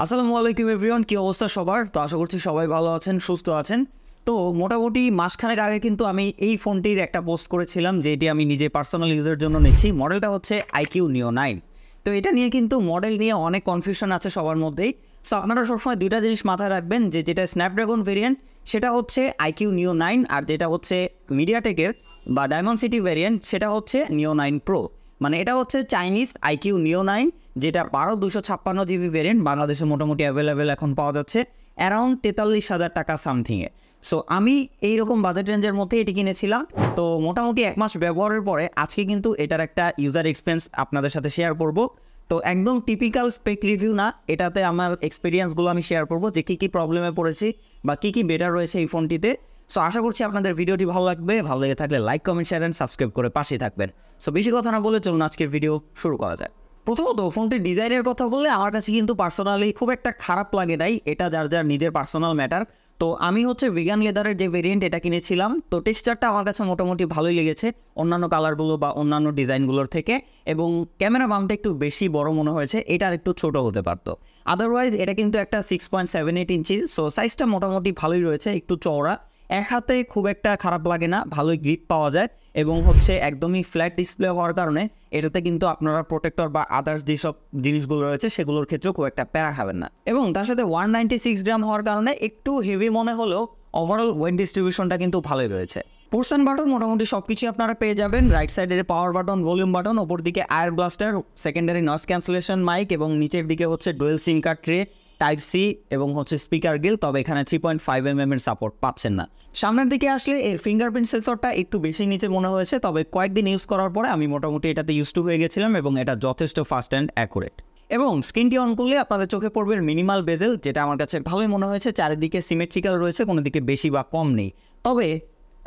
আসসালামু আলাইকুম এভরিওয়ান, কি অবস্থা সবার? তো আশা করছি সবাই ভালো আছেন, সুস্থ আছেন। তো মোটামুটি মাসখানেক আগে কিন্তু আমি এই ফোনটির একটা পোস্ট করেছিলাম, যেটি আমি নিজে পার্সোনাল ইউজের জন্য নিচ্ছি। মডেলটা হচ্ছে iQOO Neo 9। তো এটা নিয়ে কিন্তু মডেল নিয়ে অনেক কনফিউশন আছে সবার মধ্যেই। সো আপনারা সবসময় দুইটা জিনিস মাথায় রাখবেন, যে যেটা স্ন্যাপড্রাগন ভেরিয়েন্ট সেটা হচ্ছে iQOO Neo 9, আর যেটা হচ্ছে মিডিয়াটেকের বা ডায়মন্ডসিটি ভেরিয়েন্ট সেটা হচ্ছে Neo 9 Pro। মানে এটা হচ্ছে চাইনিজ iQOO Neo 9, যেটা 12/256 জিবি ভেরিয়েন্ট। বাংলাদেশে মোটামুটি অ্যাভেলেবেল এখন পাওয়া যাচ্ছে অ্যারাউন্ড 43,000 টাকা সামথিংয়ে। সো আমি এইরকম বাজেট রেঞ্জের মধ্যে এটি কিনেছিলাম। তো মোটামুটি 1 মাস ব্যবহারের পরে আজকে কিন্তু এটার একটা ইউজার এক্সপিরিয়েন্স আপনাদের সাথে শেয়ার করব। তো একদম টিপিক্যাল স্পেক রিভিউ না, এটাতে আমার এক্সপিরিয়েন্সগুলো আমি শেয়ার করব, যে কী কী প্রবলেমে পড়েছি বা কী কী বেটার রয়েছে এই ফোনটিতে। সো আশা করছি আপনাদের ভিডিওটি ভালো লাগবে। ভালো লেগে থাকলে like, comment, share and subscribe করে পাশেই থাকবেন। সো বেশি কথা না বলে চলুন আজকের ভিডিও শুরু করা যায়। প্রথমত ফোনটির ডিজাইনের কথা বললে আমার কাছে কিন্তু পার্সোনালি খুব একটা খারাপ লাগে নাই। এটা যার যার নিজের পার্সোনাল ম্যাটার। তো আমি হচ্ছে ভিগান লেদারের যে ভেরিয়েন্ট এটা কিনেছিলাম। তো টেক্সচারটা আমার কাছে মোটামুটি ভালোই লেগেছে অন্যান্য কালারগুলো বা অন্যান্য ডিজাইনগুলোর থেকে, এবং ক্যামেরা বামটা একটু বেশি বড় মনে হয়েছে, এটা আর একটু ছোটো হতে পারতো। আদারওয়াইজ এটা কিন্তু একটা 6.78 ইঞ্চির, সো সাইজটা মোটামুটি ভালোই রয়েছে, একটু চওড়া। এক হাতে খুব একটা খারাপ লাগে না, ভালোই গ্রিপ পাওয়া যায়, এবং হচ্ছে একদমই ফ্ল্যাট ডিসপ্লে হওয়ার কারণে এটাতে কিন্তু আপনারা প্রোটেক্টর বা আদার্স যেসব জিনিসগুলো রয়েছে সেগুলোর ক্ষেত্রেও খুব একটা প্যারা খাবেন না। এবং তার সাথে 196 গ্রাম হওয়ার কারণে একটু হেভি মনে হলেও ওভারঅল ওয়েট ডিস্ট্রিবিউশনটা কিন্তু ভালোই রয়েছে। পুশ অ্যান্ড বাটন মোটামুটি সব কিছুই আপনারা পেয়ে যাবেন। রাইট সাইডের পাওয়ার বাটন, ভলিউম বাটন, ওপর দিকে ear blaster, secondary noise cancellation mic, এবং নিচের দিকে হচ্ছে dual SIM card tray, type C, এবং হচ্ছে স্পিকার গিল। তবে এখানে 3.5 এর সাপোর্ট পাচ্ছেন না। সামনের দিকে আসলে এর ফিঙ্গারপ্রিন্ট সেন্সরটা একটু বেশি নিচে মনে হয়েছে, তবে কয়েকদিন ইউজ করার পরে আমি মোটামুটি এটাতে ইউজ টু হয়ে গেছিলাম, এবং এটা যথেষ্ট ফাস্ট অ্যান্ড অ্যাকুরেট। এবং স্ক্রিনটি অন করলে আপনাদের চোখে পড়বে মিনিমাল বেজেল, যেটা আমার কাছে ভালোই মনে হয়েছে। চারিদিকে সিমেট্রিক্যাল রয়েছে, কোনো দিকে বেশি বা কম নেই। তবে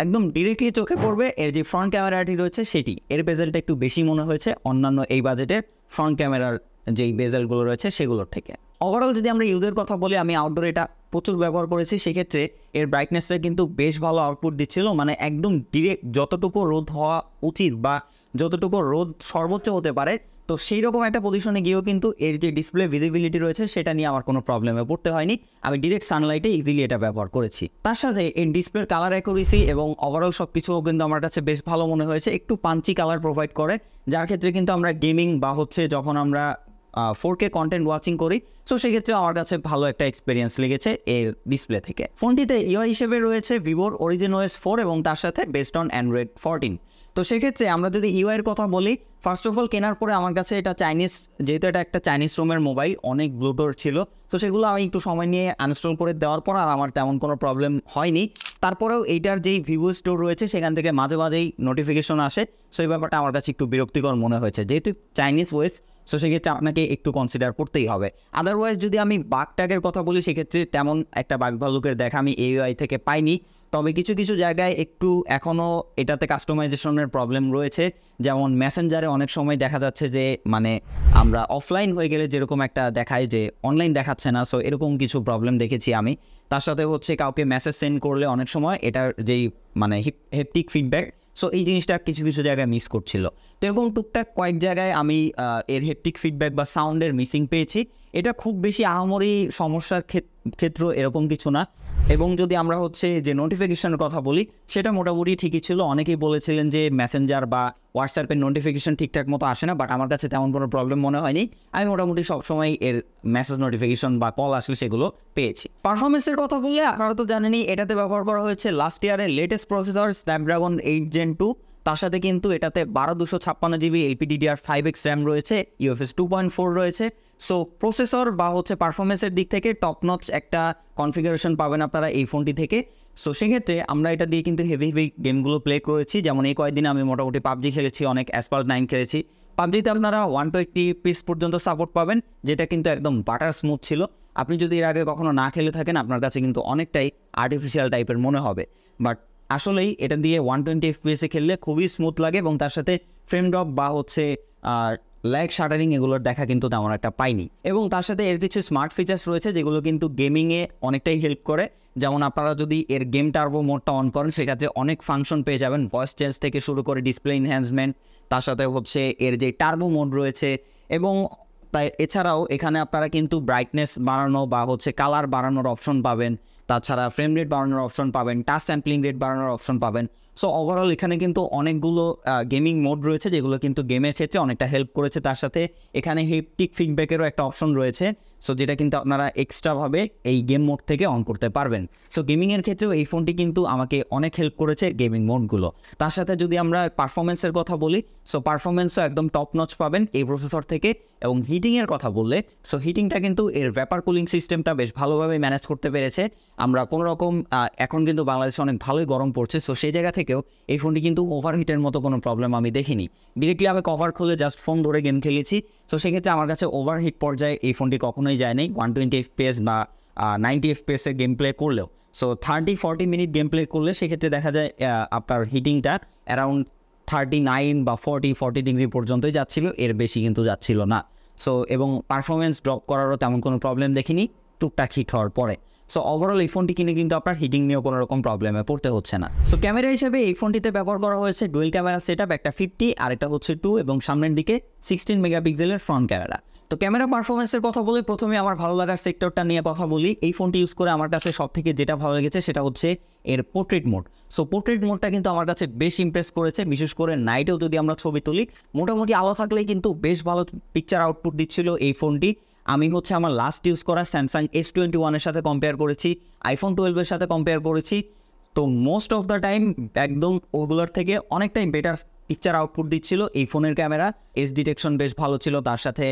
একদম ডিরেক্টলি চোখে পড়বে এর যে ফ্রন্ট ক্যামেরাটি রয়েছে সেটি, এর বেজেলটা একটু বেশি মনে হয়েছে অন্যান্য এই বাজেটের ফ্রন্ট ক্যামেরার যেই বেজেলগুলো রয়েছে সেগুলোর থেকে। ওভারঅল যদি আমরা ইউজের কথা বলি, আমি আউটডোর এটা প্রচুর ব্যবহার করেছি, সেক্ষেত্রে এর ব্রাইটনেসটা কিন্তু বেশ ভালো আউটপুট দিচ্ছিল। মানে একদম ডিরেক্ট যতটুকু রোদ হওয়া উচিত বা যতটুকু রোদ সর্বোচ্চ হতে পারে, তো সেই রকম একটা পজিশনে গিয়েও কিন্তু এর যে ডিসপ্লে ভিজিবিলিটি রয়েছে সেটা নিয়ে আমার কোনো প্রবলেমে পড়তে হয়নি। আমি ডিরেক্ট সানলাইটে ইজিলি এটা ব্যবহার করেছি। তার সাথে এর ডিসপ্লের কালার অ্যাকুরেসি এবং ওভারঅল সব কিছুও কিন্তু আমার কাছে বেশ ভালো মনে হয়েছে। একটু পাঞ্চি কালার প্রোভাইড করে, যার ক্ষেত্রে কিন্তু আমরা গেমিং বা হচ্ছে যখন আমরা 4K কন্টেন্ট ওয়াচিং করি, সো সেক্ষেত্রে আমার কাছে ভালো একটা এক্সপিরিয়েন্স লেগেছে এর ডিসপ্লে থেকে। ফোনটিতে ইউআই হিসেবে রয়েছে ভিভোর Origin OS 4 এবং তার সাথে বেসড অন অ্যান্ড্রয়েড 14। তো সেক্ষেত্রে আমরা যদি ইউআইয়ের কথা বলি, ফার্স্ট অফ অল কেনার পরে আমার কাছে এটা চাইনিজ, যেহেতু এটা একটা চাইনিজ রোমের মোবাইল, অনেক ব্লুটুথ ছিল, তো সেগুলো আমি একটু সময় নিয়ে আনইনস্টল করে দেওয়ার পর আর আমার তেমন কোনো প্রবলেম হয়নি। তারপরেও এইটার যেই ভিভো স্টোর রয়েছে সেখান থেকে মাঝে মাঝেই নোটিফিকেশন আসে, সো এই ব্যাপারটা আমার কাছে একটু বিরক্তিকর মনে হয়েছে। যেহেতু চাইনিজ ওয়েস, সো সেক্ষেত্রে আপনাকে একটু কনসিডার করতেই হবে। আদারওয়াইজ যদি আমি বাগ ট্যাগের কথা বলি, সেক্ষেত্রে তেমন একটা বাগ ভাল্লুকের দেখা আমি ইউআই থেকে পাইনি। তবে কিছু কিছু জায়গায় একটু এখনও এটাতে কাস্টমাইজেশনের প্রবলেম রয়েছে। যেমন মেসেঞ্জারে অনেক সময় দেখা যাচ্ছে যে মানে আমরা অফলাইন হয়ে গেলে যেরকম একটা দেখায় যে অনলাইন দেখাচ্ছে না, সো এরকম কিছু প্রবলেম দেখেছি আমি। তার সাথে হচ্ছে কাউকে মেসেজ সেন্ড করলে অনেক সময় এটার যেই মানে হেপটিক ফিডব্যাক, সো এই জিনিসটা কিছু কিছু জায়গায় মিস করছিল। তো এরকম টুকটাক কয়েক জায়গায় আমি এর হেপটিক ফিডব্যাক বা সাউন্ডের মিসিং পেয়েছি। এটা খুব বেশি আহামরি সমস্যার ক্ষেত্র এরকম কিছু না। এবং যদি আমরা হচ্ছে যে নোটিফিকেশনের কথা বলি, সেটা মোটামুটি ঠিকই ছিল। অনেকেই বলেছিলেন যে মেসেঞ্জার বা হোয়াটসঅ্যাপের নোটিফিকেশন ঠিকঠাক মতো আসে না, বাট আমার কাছে তেমন কোনো প্রবলেম মনে হয়নি। আমি মোটামুটি সবসময় এর মেসেজ নোটিফিকেশন বা কল আসলে সেগুলো পেয়েছি। পারফরমেন্সের কথা বললে আপনারা তো জানেনই, এটাতে ব্যবহার করা হয়েছে লাস্ট ইয়ারের লেটেস্ট প্রসেসর স্ন্যাপড্রাগন 8 Gen 2। তার সাথে কিন্তু এটাতে 12/256 জিবি LPDDR5X র্যাম রয়েছে, UFS 2.4 রয়েছে। সো প্রসেসর বা হচ্ছে পারফরমেন্সের দিক থেকে টপ নচ একটা কনফিগারেশন পাবেন আপনারা এই ফোনটি থেকে। সো সেক্ষেত্রে আমরা এটা দিয়ে কিন্তু হেভি হেভি গেমগুলো প্লে করেছি। যেমন এই কয়েকদিন আমি মোটামুটি পাবজি খেলেছি, অনেক অ্যাসপাল্ট 9 খেলেছি। পাবজিতে আপনারা 120 পিস পর্যন্ত সাপোর্ট পাবেন, যেটা কিন্তু একদম বাটার স্মুথ ছিল। আপনি যদি এর আগে কখনো না খেলে থাকেন, আপনার কাছে কিন্তু অনেকটাই আর্টিফিশিয়াল টাইপের মনে হবে, বাট আসলেই এটা দিয়ে 120 FPS খেললে খুবই স্মুথ লাগে। এবং তার সাথে ফ্রেম ড্রপ বা হচ্ছে ল্যাগ শাটারিং এগুলোর দেখা কিন্তু তেমন একটা পাইনি। এবং তার সাথে এর কিছু স্মার্ট ফিচার্স রয়েছে যেগুলো কিন্তু গেমিংয়ে অনেকটাই হেল্প করে। যেমন আপনারা যদি এর গেম টার্বো মোডটা অন করেন, সেক্ষেত্রে অনেক ফাংশন পেয়ে যাবেন, ভয়েস চেঞ্জ থেকে শুরু করে ডিসপ্লে এনহ্যান্সমেন্ট, তার সাথে হচ্ছে এর যে টার্বো মোড রয়েছে। এবং তাই এছাড়াও এখানে আপনারা কিন্তু ব্রাইটনেস বাড়ানো বা হচ্ছে কালার বাড়ানোর অপশন পাবেন, তাছাড়া ফ্রেম রেট বাড়ানোর অপশন পাবেন, টাচ স্যাম্পলিং রেট বাড়ানোর অপশন পাবেন। সো ওভারঅল এখানে কিন্তু অনেকগুলো গেমিং মোড রয়েছে যেগুলো কিন্তু গেমের ক্ষেত্রে অনেকটা হেল্প করেছে। তার সাথে এখানে হেপটিক ফিডব্যাকেরও একটা অপশন রয়েছে, সো যেটা কিন্তু আপনারা এক্সট্রাভাবে এই গেম মোড থেকে অন করতে পারবেন। সো গেমিংয়ের ক্ষেত্রেও এই ফোনটি কিন্তু আমাকে অনেক হেল্প করেছে গেমিং মোডগুলো। তার সাথে যদি আমরা পারফরমেন্সের কথা বলি, সো পারফরমেন্সও একদম টপ নচ পাবেন এই প্রসেসর থেকে। এবং হিটিংয়ের কথা বললে, সো হিটিংটা কিন্তু এর ভ্যাপার কুলিং সিস্টেমটা বেশ ভালোভাবে ম্যানেজ করতে পেরেছে। আমরা কোনো রকম এখন কিন্তু বাংলাদেশে অনেক ভালোই গরম পড়ছে, সো সেই জায়গা থেকেও এই ফোনটি কিন্তু ওভারহিটের মতো কোনো প্রবলেম আমি দেখিনি। ডিরেক্টলি আমি কভার খুলে জাস্ট ফোন ধরে গেম খেলেছি, সো সেক্ষেত্রে আমার কাছে ওভারহিট পর্যায়ে এই ফোনটি কখনোই যায়নি 120 FPS বা 90 FPS গেম প্লে করলেও। সো 30-40 মিনিট গেম প্লে করলে সেক্ষেত্রে দেখা যায় আপনার হিটিংটা অ্যারাউন্ড 39 বা 40 ডিগ্রি পর্যন্তই যাচ্ছিল, এর বেশি কিন্তু যাচ্ছিল না। সো এবং পারফরমেন্স ড্রপ করারও তেমন কোনো প্রবলেম দেখিনি টুকটাক হিট হওয়ার পরে। সো ওভারঅল এই ফোনটি কিনে কিন্তু আপনার হিটিং নিয়েও কোনো রকম প্রবলেমে পড়তে হচ্ছে না। সো ক্যামেরা হিসেবে এই ফোনটিতে ব্যবহার করা হয়েছে ডুয়েল ক্যামেরা সেটআপ, একটা 50 আর একটা হচ্ছে 2, এবং সামনের দিকে 16 মেগাপিক্সেলের ফ্রন্ট ক্যামেরা। তো ক্যামেরা পারফরমেন্সের কথা বলে প্রথমে আমার ভালো লাগার সেক্টরটা নিয়ে কথা বলি। এই ফোনটি ইউজ করে আমার কাছে সব থেকে যেটা ভালো লেগেছে সেটা হচ্ছে এর পোর্ট্রেট মোড। সো পোর্ট্রেট মোডটা কিন্তু আমার কাছে বেশ ইমপ্রেস করেছে, বিশেষ করে নাইটেও যদি আমরা ছবি তুলি মোটামুটি আলো থাকলেই কিন্তু বেশ ভালো পিকচার আউটপুট দিচ্ছিল এই ফোনটি। আমি হচ্ছে আমার লাস্ট ইউজ করা স্যামসাং S21 এর সাথে কম্পেয়ার করেছি, আইফোন 12 এর সাথে কম্পেয়ার করেছি, তো মোস্ট অফ দ্য টাইম একদম ওগুলোর থেকে অনেকটাই বেটার পিকচার আউটপুট দিচ্ছিল এই ফোনের ক্যামেরা। এজ ডিটেকশন বেশ ভালো ছিল, তার সাথে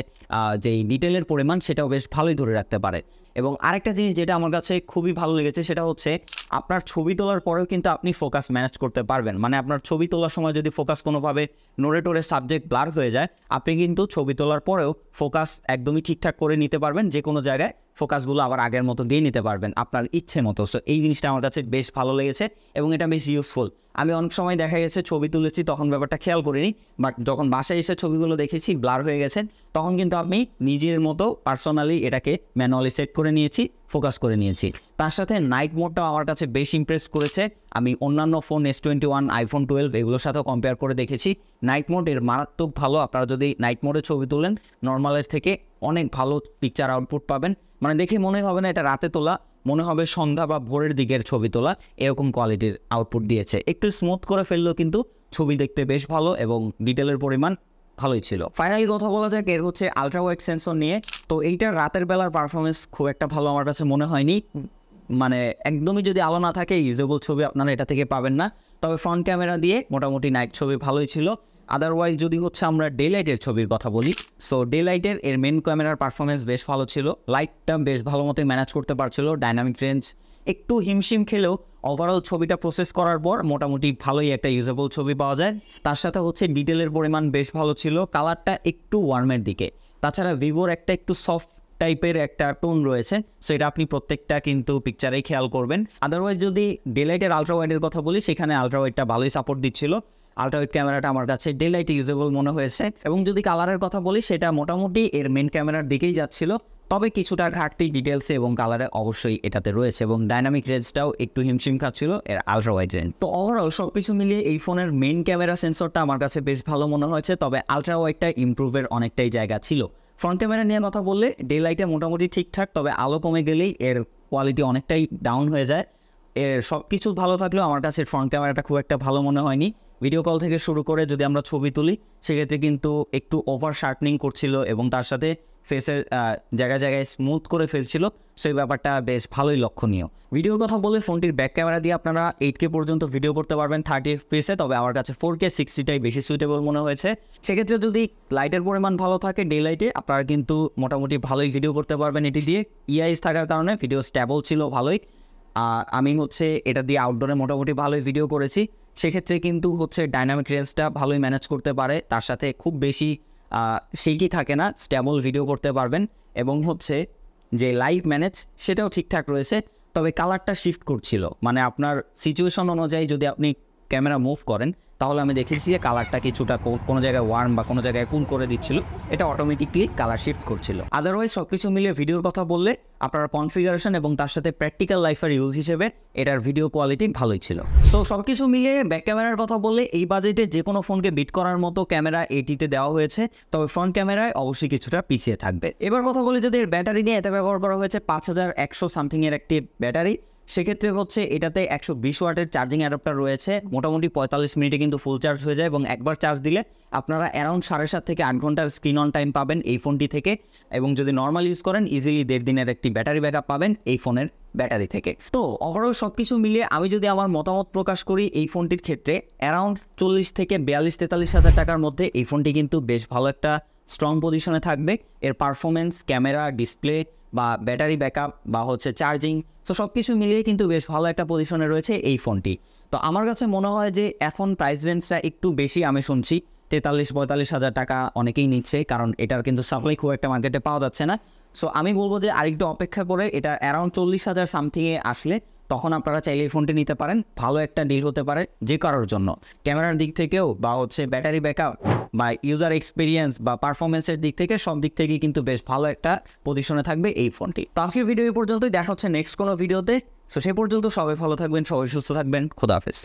যেই ডিটেলের পরিমাণ সেটাও বেশ ভালোই ধরে রাখতে পারে। এবং আরেকটা জিনিস যেটা আমার কাছে খুবই ভালো লেগেছে সেটা হচ্ছে আপনার ছবি তোলার পরেও কিন্তু আপনি ফোকাস ম্যানেজ করতে পারবেন। মানে আপনার ছবি তোলার সময় যদি ফোকাস কোনোভাবে নড়ে টড়ে সাবজেক্ট ব্লার হয়ে যায়, আপনি কিন্তু ছবি তোলার পরেও ফোকাস একদমই ঠিকঠাক করে নিতে পারবেন, যে কোনো জায়গায় ফোকাসগুলো আবার আগের মতো দিয়ে নিতে পারবেন আপনার ইচ্ছে মতো। সো এই জিনিসটা আমার কাছে বেশ ভালো লেগেছে এবং এটা বেশ ইউজফুল। আমি অনেক সময় দেখা গেছে ছবি তুলেছি তখন ব্যাপারটা খেয়াল করিনি, বাট যখন বাসায় এসে ছবিগুলো দেখেছি ব্লার হয়ে গেছে, তখন কিন্তু আমি নিজের মতো পার্সোনালি এটাকে ম্যানুয়ালি সেট করে নিয়েছি, ফোকাস করে নিয়েছি। তার সাথে নাইট মোডটাও আমার কাছে বেশ ইমপ্রেস করেছে। আমি অন্যান্য ফোন S21, আইফোন 12 এগুলোর সাথেও কম্পেয়ার করে দেখেছি, নাইট মোড এর মারাত্মক ভালো। আপনারা যদি নাইট মোডে ছবি তোলেন নর্মালের থেকে অনেক ভালো পিকচার আউটপুট পাবেন। মানে দেখে মনে হবে না এটা রাতে তোলা, মনে হবে সন্ধ্যা বা ভোরের দিকের ছবি তোলা, এরকম কোয়ালিটির আউটপুট দিয়েছে। একটু স্মুথ করে ফেললেও কিন্তু ছবি দেখতে বেশ ভালো এবং ডিটেলের পরিমাণ ভালোই ছিল। ফাইনালি কথা বলা যাক এর হচ্ছে আলট্রা ওয়াইড সেন্সর নিয়ে। তো এইটার রাতের বেলার পারফরমেন্স খুব একটা ভালো আমার কাছে মনে হয়নি, মানে একদমই যদি আলো না থাকে ইউজেবল ছবি আপনারা এটা থেকে পাবেন না। তবে ফ্রন্ট ক্যামেরা দিয়ে মোটামুটি নাইট ছবি ভালোই ছিল। আদারওয়াইজ যদি হচ্ছে আমরা ডে লাইটের ছবির কথা বলি, সো ডে লাইটের এর মেন ক্যামেরার পারফরমেন্স বেশ ভালো ছিল, লাইটটা বেশ ভালো মতোই ম্যানেজ করতে পারছিল, ডাইনামিক রেঞ্জ একটু হিমশিম খেলেও ওভারঅল ছবিটা প্রসেস করার পর মোটামুটি ভালোই একটা ইউজেবল ছবি পাওয়া যায়। তার সাথে হচ্ছে ডিটেলের পরিমাণ বেশ ভালো ছিল, কালারটা একটু ওয়ার্মের দিকে। তাছাড়া ভিভোর একটা একটু সফট টাইপের একটা টোন রয়েছে, সো এটা আপনি প্রত্যেকটা কিন্তু পিকচারেই খেয়াল করবেন। আদারওয়াইজ যদি ডে লাইটের আলট্রা ওয়াইডের কথা বলি, সেখানে আলট্রা ওয়াইডটা ভালোই সাপোর্ট দিচ্ছিল। আলট্রা ওয়াইড ক্যামেরাটা আমার কাছে ডে লাইটে ইউজেবল মনে হয়েছে। এবং যদি কালারের কথা বলি, সেটা মোটামুটি এর মেন ক্যামেরার দিকেই যাচ্ছিল, তবে কিছুটা ঘাটতি ডিটেলসে এবং কালারে অবশ্যই এটাতে রয়েছে, এবং ডাইনামিক রেঞ্জটাও একটু হিমশিম খাচ্ছিল এর আলট্রা ওয়াইড রেঞ্জ। তো ওভারঅল সব কিছু মিলিয়ে এই ফোনের মেন ক্যামেরা সেন্সরটা আমার কাছে বেশ ভালো মনে হয়েছে, তবে আলট্রা ওয়াইডটা ইমপ্রুভের অনেকটাই জায়গা ছিল। ফ্রন্ট ক্যামেরা নিয়ে কথা বললে ডে লাইটে মোটামুটি ঠিকঠাক, তবে আলো কমে গেলেই এর কোয়ালিটি অনেকটাই ডাউন হয়ে যায়। এর সব কিছু ভালো থাকলেও আমার কাছে ফ্রন্ট ক্যামেরাটা খুব একটা ভালো মনে হয়নি। ভিডিও কল থেকে শুরু করে যদি আমরা ছবি তুলি সেক্ষেত্রে কিন্তু একটু ওভার শার্পনিং করছিল এবং তার সাথে ফেসের জায়গায় জায়গায় স্মুথ করে ফেলছিল, সেই ব্যাপারটা বেশ ভালোই লক্ষণীয়। ভিডিওর কথা বলে ফোনটির ব্যাক ক্যামেরা দিয়ে আপনারা 8K পর্যন্ত ভিডিও করতে পারবেন 30 FPS-এ, তবে আমার কাছে 4K 60টাই বেশি সুইটেবল মনে হয়েছে। সেক্ষেত্রে যদি লাইটের পরিমাণ ভালো থাকে ডে লাইটে, আপনারা কিন্তু মোটামুটি ভালোই ভিডিও করতে পারবেন এটি দিয়ে। EIS থাকার কারণে ভিডিও স্ট্যাবল ছিল ভালোই। আমি হচ্ছে এটা দিয়ে আউটডোরে মোটামুটি ভালোই ভিডিও করেছি, সেক্ষেত্রে কিন্তু হচ্ছে ডাইনামিক রেঞ্জটা ভালোই ম্যানেজ করতে পারে, তার সাথে খুব বেশি সেইটি থাকে না, স্ট্যাবল ভিডিও করতে পারবেন। এবং হচ্ছে যে লাইভ ম্যানেজ সেটাও ঠিকঠাক রয়েছে, তবে কালারটা শিফট করছিল, মানে আপনার সিচুয়েশন অনুযায়ী যদি আপনি ক্যামেরা মুভ করেন তাহলে আমি দেখেছি যে কালারটা কিছুটা কোনো জায়গায় ওয়ার্ম বা কোনো জায়গায় কুল করে দিচ্ছিল, এটা অটোমেটিকলি কালার শিফট করছিল। আদারওয়াইজ সব কিছু মিলিয়ে ভিডিওর কথা বললে আপনার কনফিগারেশন এবং তার সাথে প্র্যাকটিক্যাল লাইফের ইউজ হিসেবে এটার ভিডিও কোয়ালিটি ভালোই ছিল। সো সব কিছু মিলিয়ে ব্যাক ক্যামেরার কথা বললে এই বাজেটে যে কোনো ফোনকে বিট করার মতো ক্যামেরা এটিতে দেওয়া হয়েছে, তবে ফ্রন্ট ক্যামেরায় অবশ্যই কিছুটা পিছিয়ে থাকবে। এবার কথা বলি যদি এর ব্যাটারি নিয়ে, এতে ব্যবহার করা হয়েছে 5100 সামথিংয়ের একটি ব্যাটারি। সেক্ষেত্রে হচ্ছে এটাতে 120 ওয়াটের চার্জিং অ্যাডাপ্টার রয়েছে, মোটামুটি 45 মিনিটে কিন্তু ফুল চার্জ হয়ে যায় এবং একবার চার্জ দিলে আপনারা অ্যারাউন্ড 7.5 থেকে 8 ঘন্টার স্ক্রিন অন টাইম পাবেন এই ফোনটি থেকে, এবং যদি নর্মাল ইউজ করেন ইজিলি 1.5 দিনের একটি ব্যাটারি ব্যাকআপ পাবেন এই ফোনের ব্যাটারি থেকে। তো ওভারঅল সব কিছু মিলিয়ে আমি যদি আমার মতামত প্রকাশ করি এই ফোনটির ক্ষেত্রে, অ্যারাউন্ড 40 থেকে 42-43 হাজার টাকার মধ্যে এই ফোনটি কিন্তু বেশ ভালো একটা স্ট্রং পজিশনে থাকবে। এর পারফরমেন্স, ক্যামেরা, ডিসপ্লে বা ব্যাটারি ব্যাকআপ বা হচ্ছে চার্জিং, তো সব কিছু মিলিয়ে কিন্তু বেশ ভালো একটা পজিশনে রয়েছে এই ফোনটি। তো আমার কাছে মনে হয় যে এখন প্রাইস রেঞ্জটা একটু বেশি, আমি শুনছি 43-45 হাজার টাকা অনেকেই নিচ্ছে, কারণ এটার কিন্তু সাপ্লাই খুব একটা মার্কেটে পাওয়া যাচ্ছে না। সো আমি বলবো যে আরেকটু অপেক্ষা করে এটা অ্যারাউন্ড 40,000 সামথিংয়ে আসলে তখন আপনারা চাইলে এই ফোনটি নিতে পারেন, ভালো একটা ডিল হতে পারে যে কারোর জন্য। ক্যামেরার দিক থেকেও বা হচ্ছে ব্যাটারি ব্যাকআপ বা ইউজার এক্সপিরিয়েন্স বা পারফরমেন্সের দিক থেকে সব দিক থেকেই কিন্তু বেশ ভালো একটা পজিশনে থাকবে এই ফোনটি। তো আজকের ভিডিও এই পর্যন্তই, দেখা হচ্ছে নেক্সট কোনো ভিডিওতে। সো সে পর্যন্ত সবাই ভালো থাকবেন, সবাই সুস্থ থাকবেন, খোদা হাফেজ।